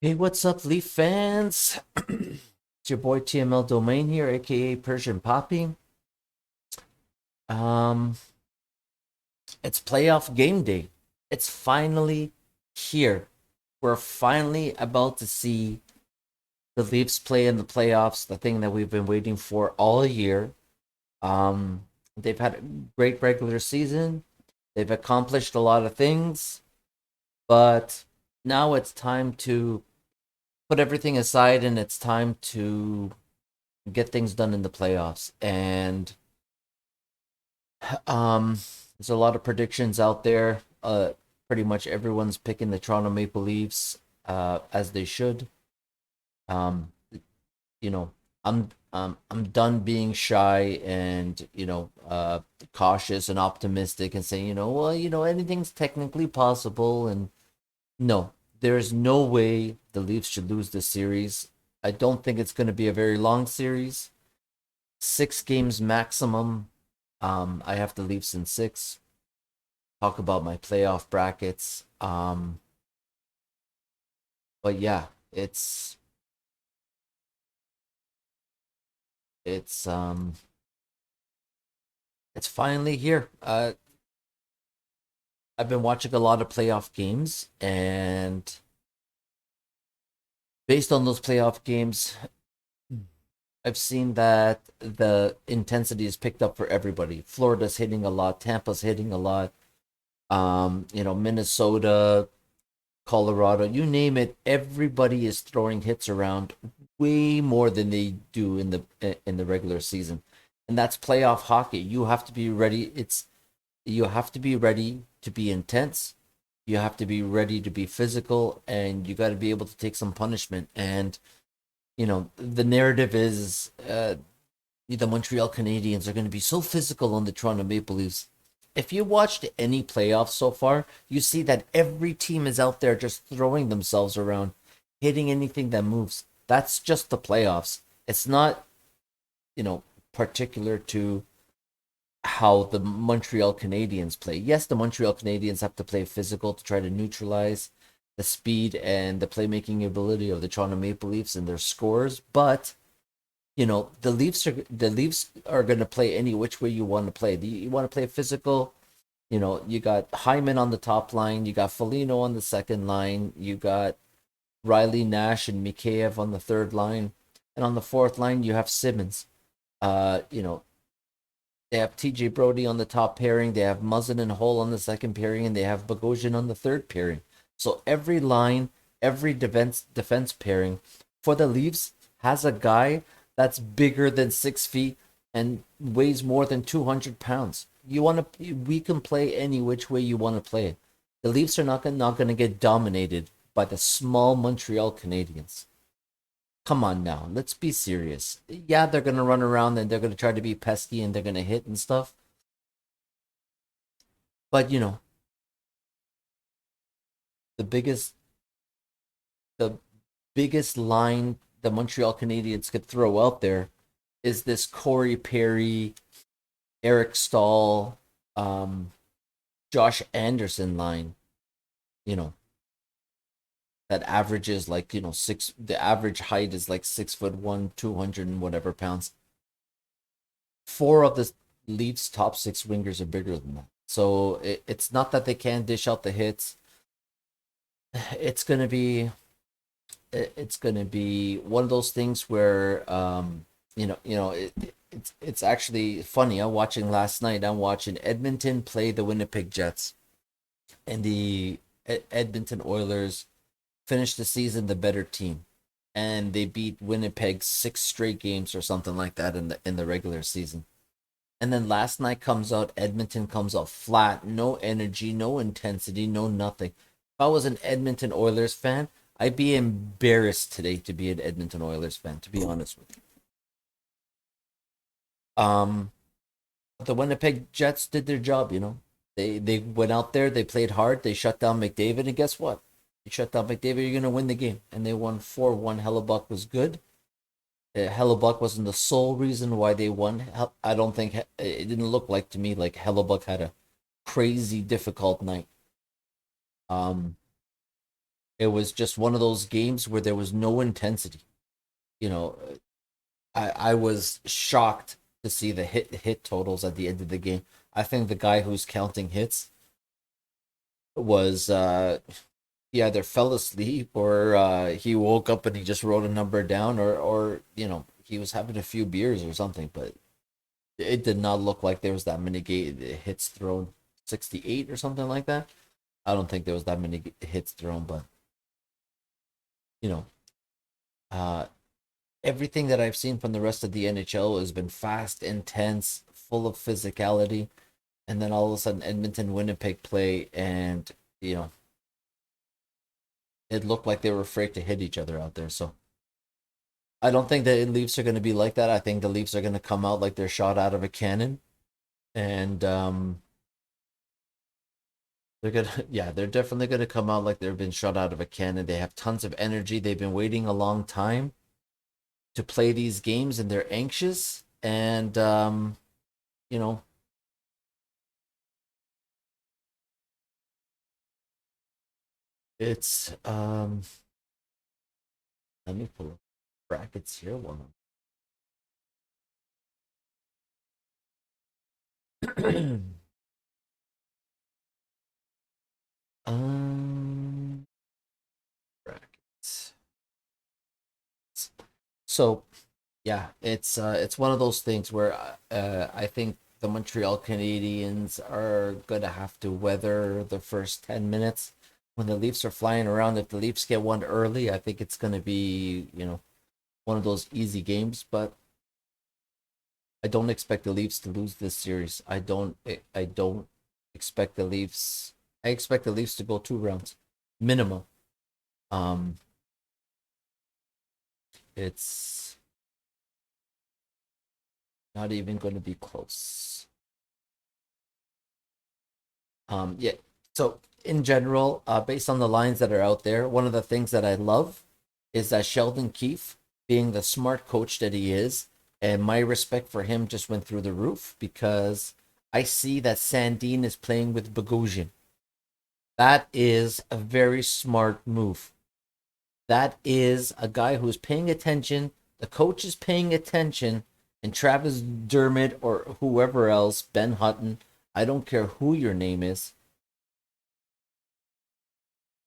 Hey, what's up, Leaf fans? It's your boy TML Domain here, aka Persian Poppy. Um, it's playoff game day. It's finally here. We're finally about to see the Leafs play in the playoffs, the thing that we've been waiting for all year. They've had a great regular season. They've accomplished a lot of things, but now it's time to put everything aside and it's time to get things done in the playoffs. And um, there's a lot of predictions out there. Pretty much everyone's picking the Toronto Maple Leafs, as they should. Um, you know, I'm done being shy and cautious and optimistic and saying well anything's technically possible. And no, there's no way the Leafs should lose this series. I don't think it's going to be a very long series. 6 games maximum. I have the Leafs in six. Talk about my playoff brackets. But yeah, it's um it's finally here. I've been watching a lot of playoff games, and based on those playoff games, I've seen that the intensity is picked up for everybody. Florida's hitting a lot, Tampa's hitting a lot. Minnesota, Colorado, you name it, everybody is throwing hits around way more than they do in the regular season. And that's playoff hockey. You have to be ready. You have to be ready to be intense. You have to be ready to be physical, and you got to be able to take some punishment. And the narrative is the Montreal Canadiens are going to be so physical on the Toronto Maple Leafs. If you watched any playoffs so far, you see that every team is out there just throwing themselves around, hitting anything that moves. That's just the playoffs. It's not, you know, particular to how the Montreal Canadiens play. Yes, the Montreal Canadiens have to play physical to try to neutralize the speed and the playmaking ability of the Toronto Maple Leafs and their scores, but the Leafs are going to play any which way you want to play. You want to play physical. You got Hyman on the top line. You got Foligno on the second line. You got Riley Nash and Mikheyev on the third line, and on the fourth line you have Simmons. Uh, you know they have TJ Brody on the top pairing. They have Muzzin and Hull on the second pairing, and they have Bogosian on the third pairing. So every line, every defense pairing for the Leafs has a guy that's bigger than 6 feet and weighs more than 200 pounds. We can play any which way you want to play it. The Leafs are not gonna get dominated by the small Montreal Canadiens. Come on now, let's be serious. Yeah, they're gonna run around and they're gonna try to be pesky and they're gonna hit and stuff. But the biggest the biggest line the Montreal Canadiens could throw out there is this Corey Perry, Eric Stahl, um, Josh Anderson line. You know that averages like six. The average height is like 6'1", 200 and whatever pounds. Four of the Leafs' top six wingers are bigger than that. So it's not that they can't dish out the hits. It's gonna be it's gonna be one of those things where it's actually funny. I'm watching Edmonton play the Winnipeg Jets, and the Edmonton Oilers finished the season the better team, and they beat Winnipeg 6 straight games or something like that in the regular season. And then last night comes out, Edmonton comes out flat, no energy, no intensity, no nothing. If I was an Edmonton Oilers fan, I'd be embarrassed today to be an Edmonton Oilers fan, to be honest with you. The Winnipeg Jets did their job. They went out there, they played hard, they shut down McDavid, and guess what? You shut down McDavid, you're gonna win the game. And they won 4-1. Hellebuck was good. Hellebuck wasn't the sole reason why they won. I don't think it didn't look like to me like Hellebuck had a crazy difficult night. Um, It was just one of those games where there was no intensity. You know, I was shocked to see the hit totals at the end of the game. I think the guy who's counting hits was he either fell asleep or he woke up and he just wrote a number down, or he was having a few beers or something. But it did not look like there was that many hits thrown. 68 or something like that. I don't think there was that many hits thrown, but you know, uh, everything that I've seen from the rest of the NHL has been fast, intense, full of physicality, and then all of a sudden Edmonton Winnipeg play, and you know it looked like they were afraid to hit each other out there. So I don't think the Leafs are going to be like that. I think the Leafs are going to come out like they're shot out of a cannon, and they're gonna yeah, they're definitely gonna come out like they've been shot out of a cannon. They have tons of energy. They've been waiting a long time to play these games, and they're anxious, and you know it's let me pull up brackets here one. um brackets. So yeah, it's one of those things where I think the Montreal Canadiens are gonna have to weather the first 10 minutes. When the Leafs are flying around, if the Leafs get one early, I think it's gonna be one of those easy games. But I don't expect the Leafs to lose this series. I don't expect the Leafs. I expect the Leafs to go 2 rounds minimum. Um, it's not even going to be close. Yeah. So in general, based on the lines that are out there, one of the things that I love is that Sheldon Keefe, being the smart coach that he is, and my respect for him just went through the roof because I see that Sandin is playing with Bogosian. That is a very smart move. That is a guy who's paying attention. The coach is paying attention, and Travis Dermott or whoever else, Ben Hutton, I don't care who your name is.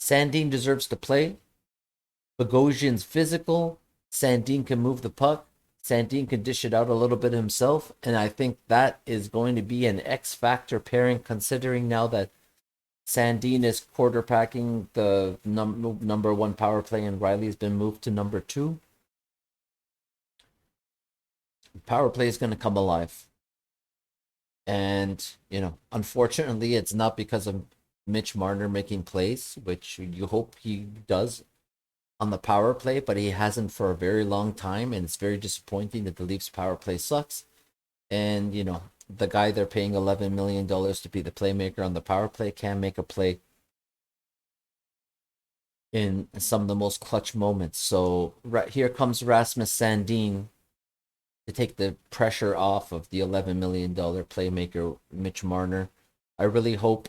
Sandin deserves to play. Bogosian's physical. Sandin can move the puck. Sandin can dish it out a little bit himself. And I think that is going to be an X factor pairing, considering now that Sandin is quarterbacking the number one power play, and Riley's been moved to number two. Power play is going to come alive. And, unfortunately, it's not because of Mitch Marner making plays, which you hope he does on the power play, but he hasn't for a very long time. And it's very disappointing that the Leafs power play sucks. And, the guy they're paying $11 million to be the playmaker on the power play can make a play in some of the most clutch moments. So right here comes Rasmus Sandin to take the pressure off of the $11 million playmaker Mitch Marner. I really hope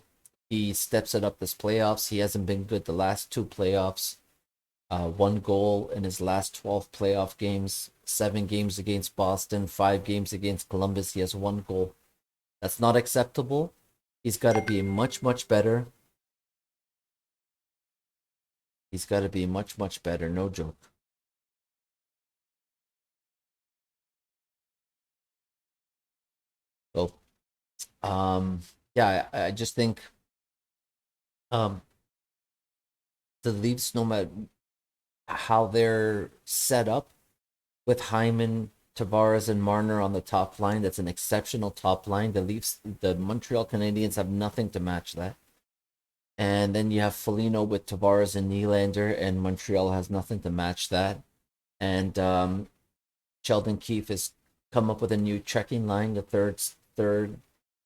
he steps it up this playoffs. He hasn't been good the last two playoffs. One goal in his last 12 playoff games, 7 games against Boston, 5 games against Columbus. He has one goal. That's not acceptable. He's got to be much, much better. He's got to be much, much better. No joke. So, yeah, I just think um, the Leafs, no matter how they're set up with Hyman, Tavares, and Marner on the top line, that's an exceptional top line. The Montreal Canadiens have nothing to match that. And then you have Foligno with Tavares and Nylander, and Montreal has nothing to match that. And Sheldon Keefe has come up with a new checking line, the third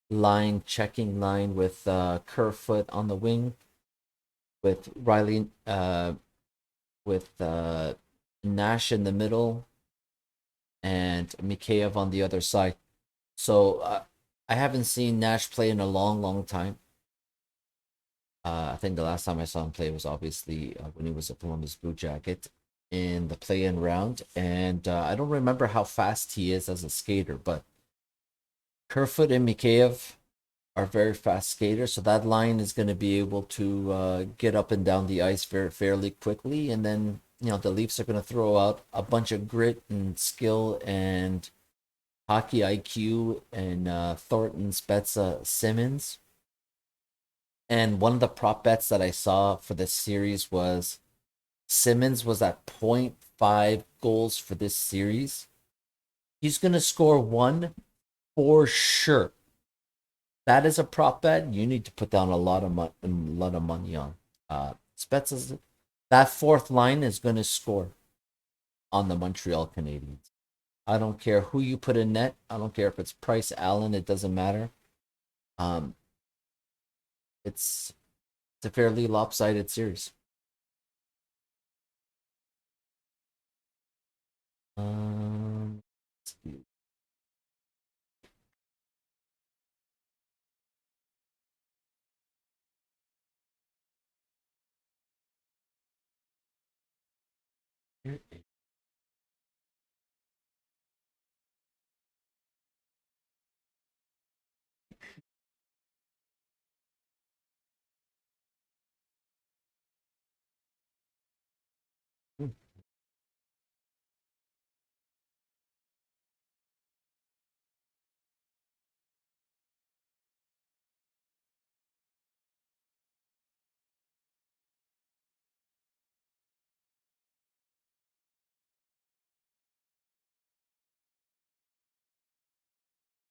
line checking line with Kerfoot on the wing, with Riley, with Nash in the middle, and Mikheyev on the other side. So I haven't seen Nash play in a long, long time. I think the last time I saw him play was obviously when he was a Columbus Blue Jacket in the play-in round, and I don't remember how fast he is as a skater, but Kerfoot and Mikheyev are very fast skaters, so that line is going to be able to get up and down the ice fairly quickly, and then the Leafs are going to throw out a bunch of grit and skill and hockey IQ and Thornton, Spezza, Simmons. And one of the prop bets that I saw for this series was Simmons was at 0.5 goals for this series. He's going to score one for sure. That is a prop bet you need to put down a lot of money on. Spezza's that fourth line is going to score on the Montreal Canadiens. I don't care who you put in net. I don't care if it's Price, Allen. It doesn't matter. Um, it's a fairly lopsided series. Let's see.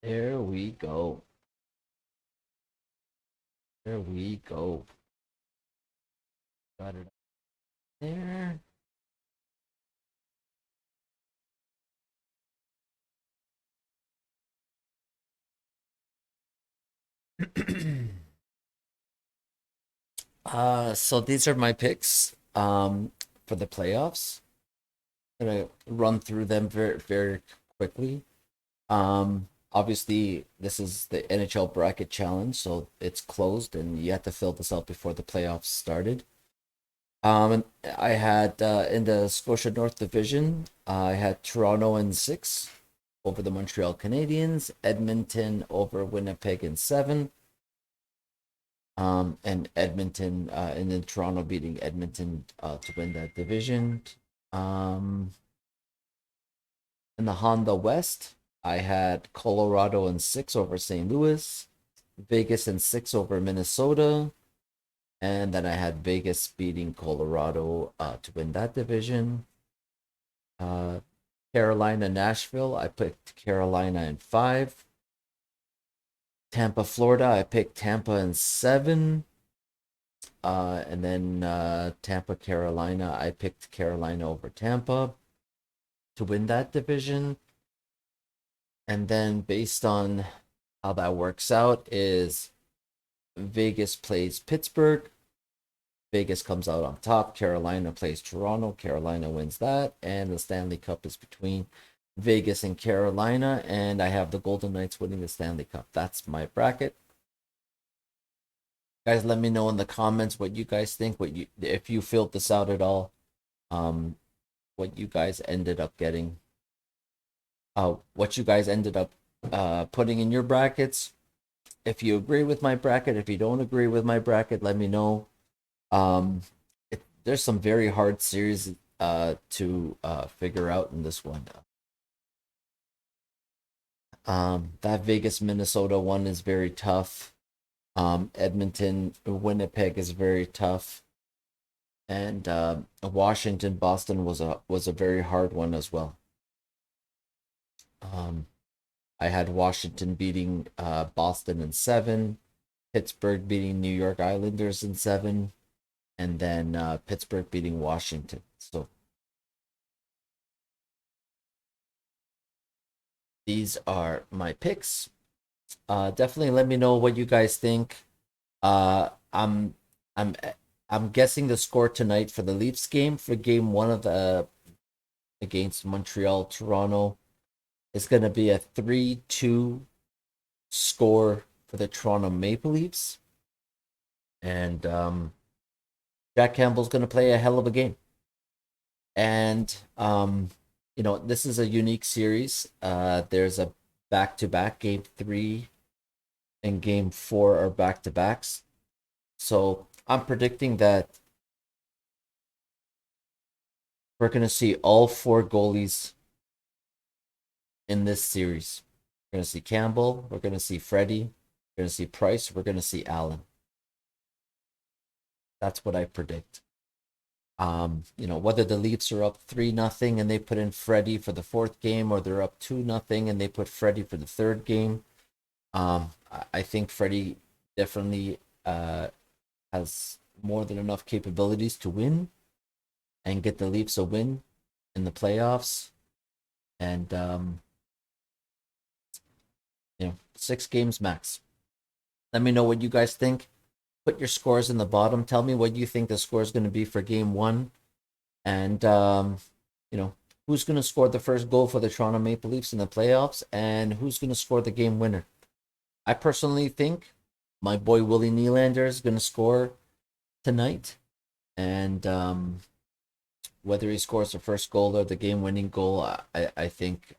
There we go. There we go. Got it there. So these are my picks for the playoffs. I'm gonna run through them very quickly. Obviously this is the NHL bracket challenge, so it's closed and you have to fill this out before the playoffs started. And I had in the Scotia North Division, I had Toronto in 6 over the Montreal Canadiens, Edmonton over Winnipeg in 7, and Edmonton and then Toronto beating Edmonton to win that division. Um, in the Honda West, I had Colorado in 6 over St. Louis, Vegas in 6 over Minnesota, and then I had Vegas beating Colorado to win that division. Uh, Carolina, Nashville, I picked Carolina in 5. Tampa, Florida, I picked Tampa in 7. And then Tampa, Carolina, I picked Carolina over Tampa to win that division. And then based on how that works out is Vegas plays Pittsburgh. Vegas comes out on top. Carolina plays Toronto. Carolina wins that. And the Stanley Cup is between Vegas and Carolina. And I have the Golden Knights winning the Stanley Cup. That's my bracket. Guys, let me know in the comments what you guys think. If you filled this out at all. What you guys ended up getting. What you guys ended up putting in your brackets. If you agree with my bracket, if you don't agree with my bracket, let me know. There's some very hard series to figure out in this one. That Vegas Minnesota one is very tough. Edmonton Winnipeg is very tough, and Washington Boston was a very hard one as well. I had Washington beating Boston in 7, Pittsburgh beating New York Islanders in 7, and then Pittsburgh beating Washington. So these are my picks. Definitely let me know what you guys think. Uh, I'm I'm I'm guessing the score tonight for the Leafs game for game 1 of the against Montreal Toronto is going to be a 3-2 score for the Toronto Maple Leafs. And Jack Campbell's going to play a hell of a game. And this is a unique series. There's a back-to-back. Game 3 and Game 4 are back-to-backs. So I'm predicting that we're going to see all 4 goalies in this series. We're going to see Campbell. We're going to see Freddie. We're going to see Price. We're going to see Allen. That's what I predict. Whether the Leafs are up 3-0 and they put in Freddie for the 4th game, or they're up 2-0 and they put Freddie for the 3rd game. I think Freddie definitely has more than enough capabilities to win and get the Leafs a win in the playoffs. And 6 games max. Let me know what you guys think. Put your scores in the bottom. Tell me what you think the score is going to be for game 1. And, who's going to score the first goal for the Toronto Maple Leafs in the playoffs, and who's going to score the game winner. I personally think my boy Willie Nylander is going to score tonight. And whether he scores the first goal or the game-winning goal, I think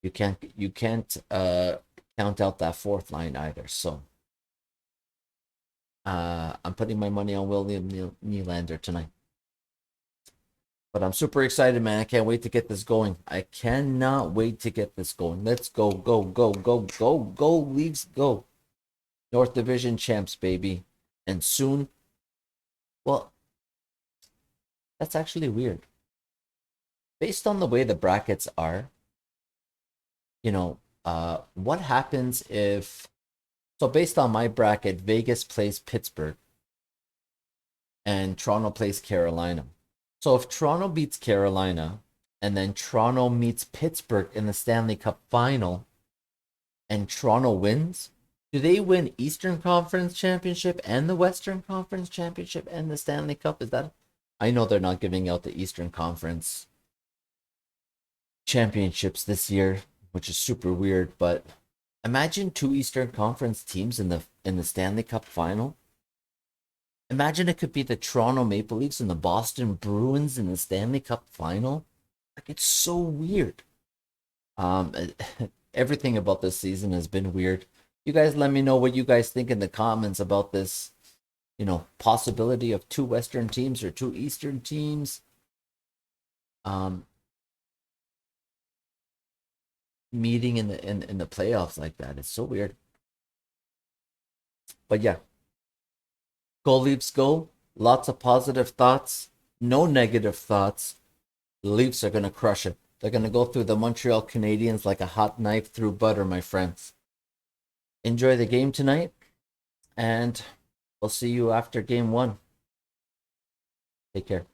you can't count out that 4th line either. So I'm putting my money on William Nylander tonight. But I'm super excited, man. I can't wait to get this going. I cannot wait to get this going. Let's go, go, go, go, go, go, Leafs, go. North Division champs, baby. And soon, well, that's actually weird. Based on the way the brackets are, what happens if... So based on my bracket, Vegas plays Pittsburgh and Toronto plays Carolina. So if Toronto beats Carolina and then Toronto meets Pittsburgh in the Stanley Cup final and Toronto wins, do they win Eastern Conference Championship and the Western Conference Championship and the Stanley Cup? Is that... I know they're not giving out the Eastern Conference Championships this year, which is super weird, but imagine 2 Eastern Conference teams in the Stanley Cup final. Imagine it could be the Toronto Maple Leafs and the Boston Bruins in the Stanley Cup final. Like, it's so weird. Everything about this season has been weird. You guys let me know what you guys think in the comments about this, possibility of 2 Western teams or 2 Eastern teams. Meeting in the playoffs like that. It's so weird. But yeah. Go Leafs, go. Lots of positive thoughts. No negative thoughts. The Leafs are going to crush it. They're going to go through the Montreal Canadiens like a hot knife through butter, my friends. Enjoy the game tonight, and we'll see you after game 1. Take care.